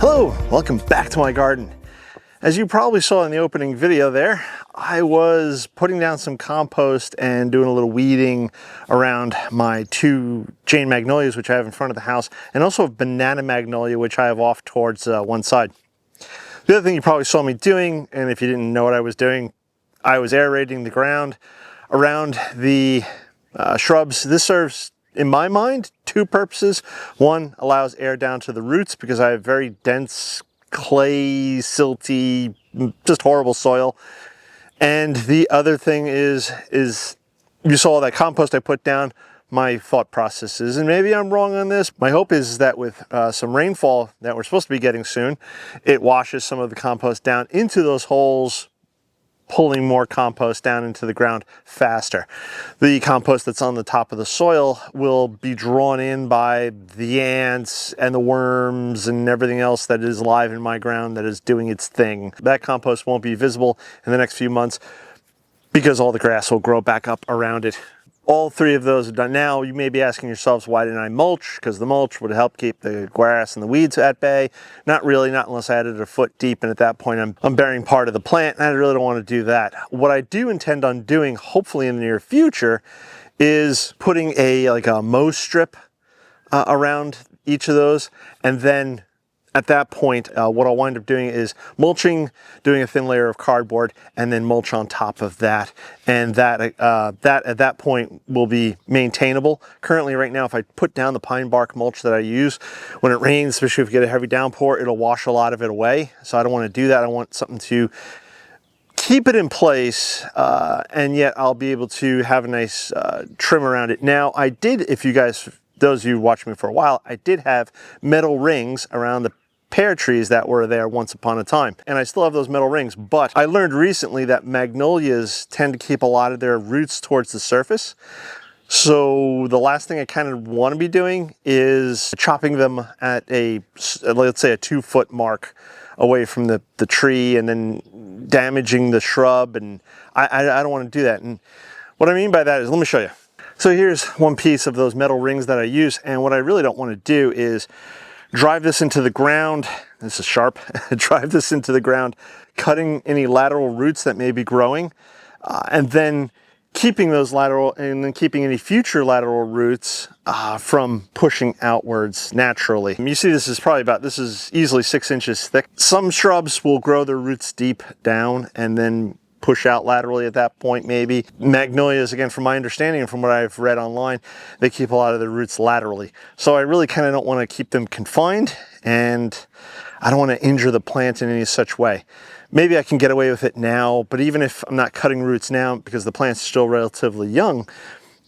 Hello, welcome back to my garden. As you probably saw in the opening video there, I was putting down some compost and doing a little weeding around my two Jane Magnolias, which I have in front of the house, and also a banana magnolia, which I have off towards one side. The other thing you probably saw me doing, and if you didn't know what I was doing, I was aerating the ground around the shrubs. This serves, in my mind, two purposes. One, allows air down to the roots because I have very dense clay, silty, just horrible soil. And the other thing is you saw that compost I put down, my thought processes, and maybe I'm wrong on this. My hope is that with some rainfall that we're supposed to be getting soon, it washes some of the compost down into those holes, pulling more compost down into the ground faster. The compost that's on the top of the soil will be drawn in by the ants and the worms and everything else that is alive in my ground that is doing its thing. That compost won't be visible in the next few months because all the grass will grow back up around it. All three of those are done. Now, you may be asking yourselves, why didn't I mulch? Because the mulch would help keep the grass and the weeds at bay. Not really, not unless I added a foot deep, and at that point I'm burying part of the plant, and I really don't want to do that. What I do intend on doing, hopefully in the near future, is putting like a mow strip around each of those, and then at that point, what I'll wind up doing is mulching, doing a thin layer of cardboard, and then mulch on top of that. And that at that point will be maintainable. Currently, right now, if I put down the pine bark mulch that I use, when it rains, especially if we get a heavy downpour, it'll wash a lot of it away. So I don't want to do that. I want something to keep it in place, and yet I'll be able to have a nice trim around it. Now, I did, if you guys, those of you who watched me for a while, I did have metal rings around the pear trees that were there once upon a time, and I still have those metal rings. But I learned recently that magnolias tend to keep a lot of their roots towards the surface, so the last thing I kind of want to be doing is chopping them at let's say a 2-foot mark away from the tree and then damaging the shrub, and I don't want to do that. And what I mean by that is, let me show you. So here's one piece of those metal rings that I use, and what I really don't want to do is drive this into the ground. This is sharp. Drive this into the ground, cutting any lateral roots that may be growing, and then keeping those lateral, and then keeping any future lateral roots from pushing outwards naturally. You see this is easily 6 inches thick. Some shrubs will grow their roots deep down and then push out laterally at that point, maybe. Magnolias, again, from my understanding and from what I've read online, they keep a lot of their roots laterally. So I really kind of don't want to keep them confined, and I don't want to injure the plant in any such way. Maybe I can get away with it now, but even if I'm not cutting roots now because the plant's still relatively young,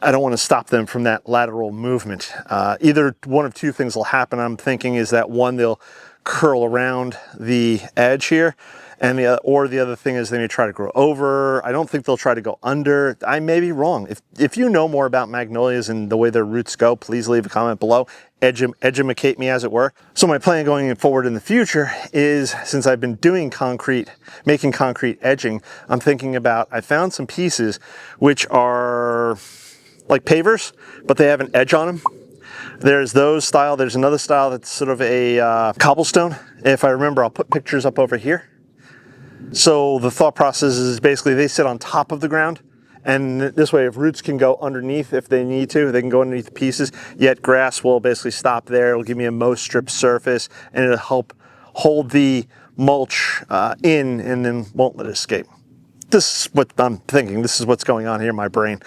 I don't want to stop them from that lateral movement. Either one of two things will happen, I'm thinking, is that one, they'll curl around the edge here, and the other thing is they may try to grow over. I don't think they'll try to go under. I may be wrong. If you know more about magnolias and the way their roots go, please leave a comment below. Educate me, as it were. So my plan going forward in the future is, since I've been doing making concrete edging, I'm thinking about, I found some pieces which are like pavers, but they have an edge on them. There's those style. There's another style that's sort of a cobblestone. If I remember, I'll put pictures up over here. So the thought process is basically they sit on top of the ground, and this way, if roots can go underneath if they need to, they can go underneath the pieces, yet grass will basically stop there. It'll give me a mow strip surface, and it'll help hold the mulch in and then won't let it escape. This is what I'm thinking. This is what's going on here in my brain.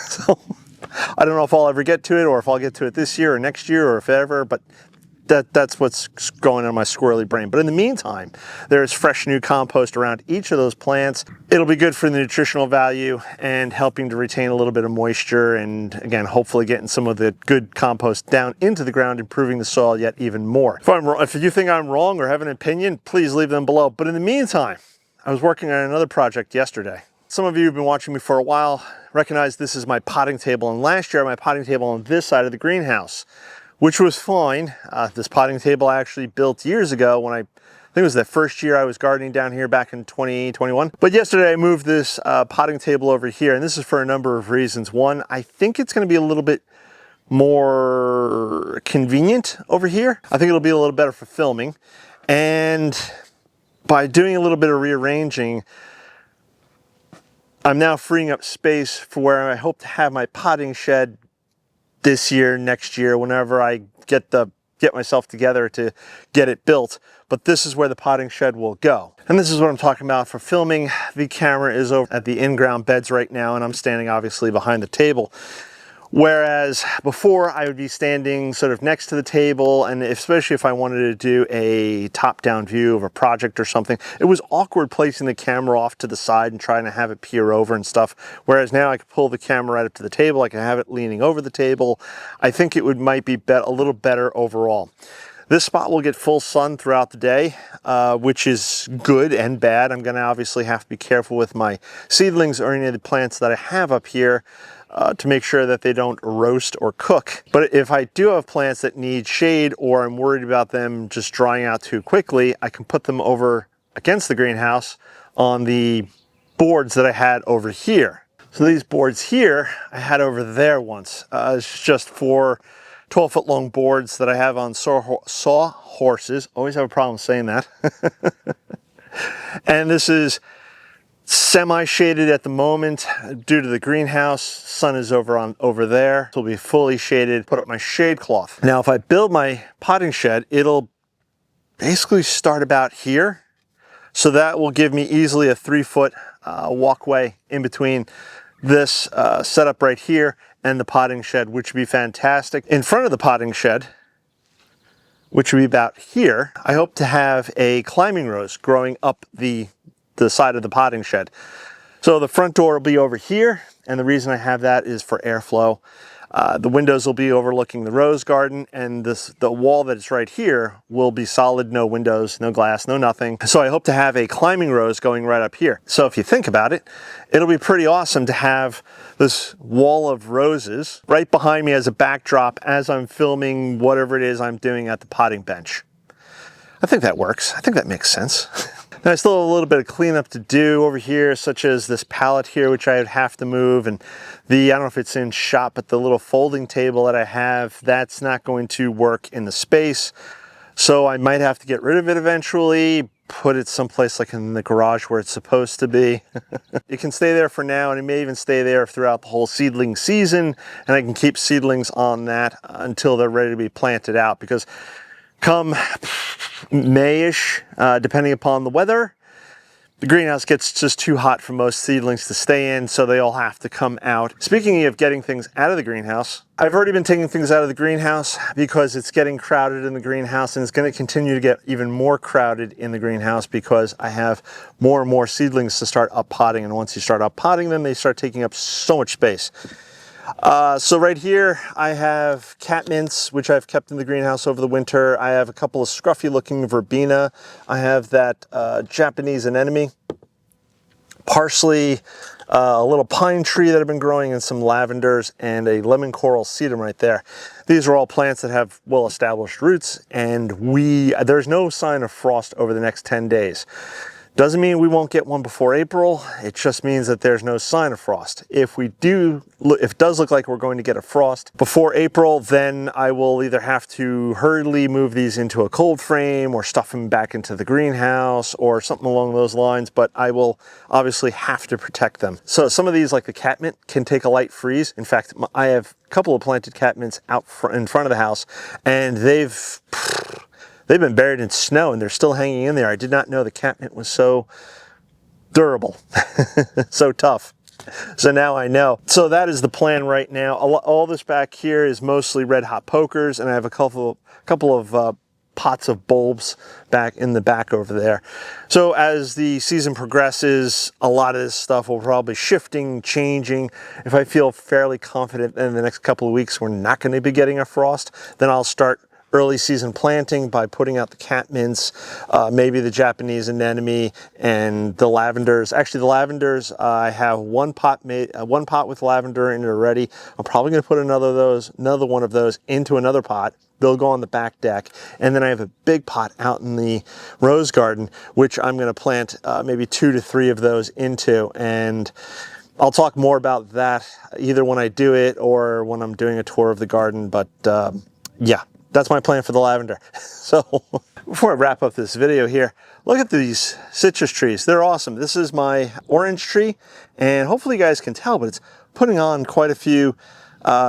So I don't know if I'll ever get to it, or if I'll get to it this year or next year, or if ever, but that's what's going on in my squirrely brain. But in the meantime, there's fresh new compost around each of those plants. It'll be good for the nutritional value and helping to retain a little bit of moisture, and again, hopefully getting some of the good compost down into the ground, improving the soil yet even more. If you think I'm wrong or have an opinion, please leave them below. But in the meantime, I was working on another project yesterday. Some of you who've been watching me for a while recognize this is my potting table, and last year my potting table on this side of the greenhouse, which was fine. This potting table I actually built years ago when I think it was the first year I was gardening down here back in 2021. But yesterday I moved this potting table over here, and this is for a number of reasons. One, I think it's going to be a little bit more convenient over here. I think it'll be a little better for filming. And by doing a little bit of rearranging, I'm now freeing up space for where I hope to have my potting shed this year, next year, whenever I get myself together to get it built. But this is where the potting shed will go. And this is what I'm talking about for filming. The camera is over at the in-ground beds right now, and I'm standing obviously behind the table. Whereas before I would be standing sort of next to the table, and especially if I wanted to do a top-down view of a project or something, it was awkward placing the camera off to the side and trying to have it peer over and stuff. Whereas now I could pull the camera right up to the table, I can have it leaning over the table. I think it might be a little better overall. This spot will get full sun throughout the day, which is good and bad. I'm going to obviously have to be careful with my seedlings or any of the plants that I have up here to make sure that they don't roast or cook. But if I do have plants that need shade, or I'm worried about them just drying out too quickly, I can put them over against the greenhouse on the boards that I had over here. So these boards here, I had over there once. It's just 4 12-foot long boards that I have on saw horses. Always have a problem saying that. And this is semi-shaded at the moment due to the greenhouse. Sun is over there. It will be fully shaded. Put up my shade cloth. Now if I build my potting shed, it'll basically start about here. So that will give me easily a 3-foot walkway in between this setup right here and the potting shed, which would be fantastic. In front of the potting shed, which would be about here, I hope to have a climbing rose growing up the side of the potting shed. So the front door will be over here, and the reason I have that is for airflow. The windows will be overlooking the rose garden, and the wall that's right here will be solid, no windows, no glass, no nothing. So I hope to have a climbing rose going right up here. So if you think about it, it'll be pretty awesome to have this wall of roses right behind me as a backdrop as I'm filming whatever it is I'm doing at the potting bench. I think that works. I think that makes sense. Now I still have a little bit of cleanup to do over here, such as this pallet here, which I would have to move, and I don't know if it's in shot, but the little folding table that I have, that's not going to work in the space. So I might have to get rid of it eventually, put it someplace like in the garage where it's supposed to be. It can stay there for now, and it may even stay there throughout the whole seedling season, and I can keep seedlings on that until they're ready to be planted out, because come May-ish, depending upon the weather, the greenhouse gets just too hot for most seedlings to stay in, so they all have to come out. Speaking of getting things out of the greenhouse, I've already been taking things out of the greenhouse because it's getting crowded in the greenhouse, and it's going to continue to get even more crowded in the greenhouse because I have more and more seedlings to start up potting, and once you start up potting them, they start taking up so much space. So right here I have catmints, which I've kept in the greenhouse over the winter. I have a couple of scruffy looking verbena. I have that Japanese anemone, parsley, a little pine tree that I've been growing, and some lavenders, and a lemon coral sedum right there. These are all plants that have well-established roots, and there's no sign of frost over the next 10 days. Doesn't mean we won't get one before April. It just means that there's no sign of frost. If it does look like we're going to get a frost before April, then I will either have to hurriedly move these into a cold frame or stuff them back into the greenhouse or something along those lines, but I will obviously have to protect them. So some of these, like the catmint, can take a light freeze. In fact, I have a couple of planted catmints out in front of the house, and they've been buried in snow and they're still hanging in there. I did not know the catmint was so durable, so tough. So now I know. So that is the plan right now. All this back here is mostly red hot pokers, and I have a couple of pots of bulbs back in the back over there. So as the season progresses, a lot of this stuff will probably shifting, changing. If I feel fairly confident in the next couple of weeks we're not going to be getting a frost, then I'll start early season planting by putting out the catmints, maybe the Japanese anemone, and the lavenders. Actually, the lavenders, I have one pot with lavender in it already. I'm probably going to put another one of those into another pot. They'll go on the back deck, and then I have a big pot out in the rose garden, which I'm going to plant maybe 2 to 3 of those into, and I'll talk more about that either when I do it or when I'm doing a tour of the garden. But yeah. That's my plan for the lavender. So Before I wrap up this video here, look at these citrus trees. They're awesome. This is my orange tree, and hopefully you guys can tell, but it's putting on quite a few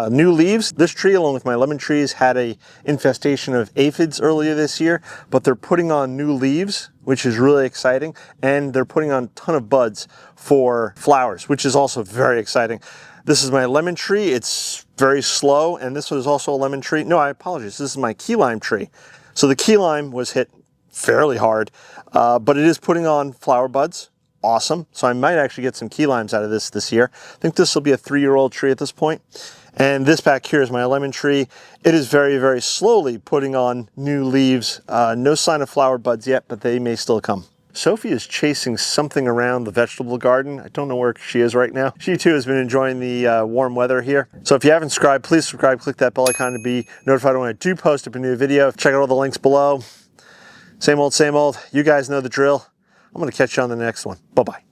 new leaves. This tree, along with my lemon trees, had a infestation of aphids earlier this year, but they're putting on new leaves, which is really exciting, and they're putting on a ton of buds for flowers, which is also very exciting. This is my lemon tree. It's very slow, and this was also a lemon tree. No, I apologize. This is my key lime tree. So the key lime was hit fairly hard, but it is putting on flower buds. Awesome. So I might actually get some key limes out of this year. I think this will be a 3-year-old tree at this point. And this back here is my lemon tree. It is very, very slowly putting on new leaves. No sign of flower buds yet, but they may still come. Sophie is chasing something around the vegetable garden. I don't know where she is right now. She too has been enjoying the warm weather here. So if you haven't subscribed, please subscribe, click that bell icon to be notified when I do post up a new video. Check out all the links below. Same old, same old. You guys know the drill. I'm gonna catch you on the next one. Bye-bye.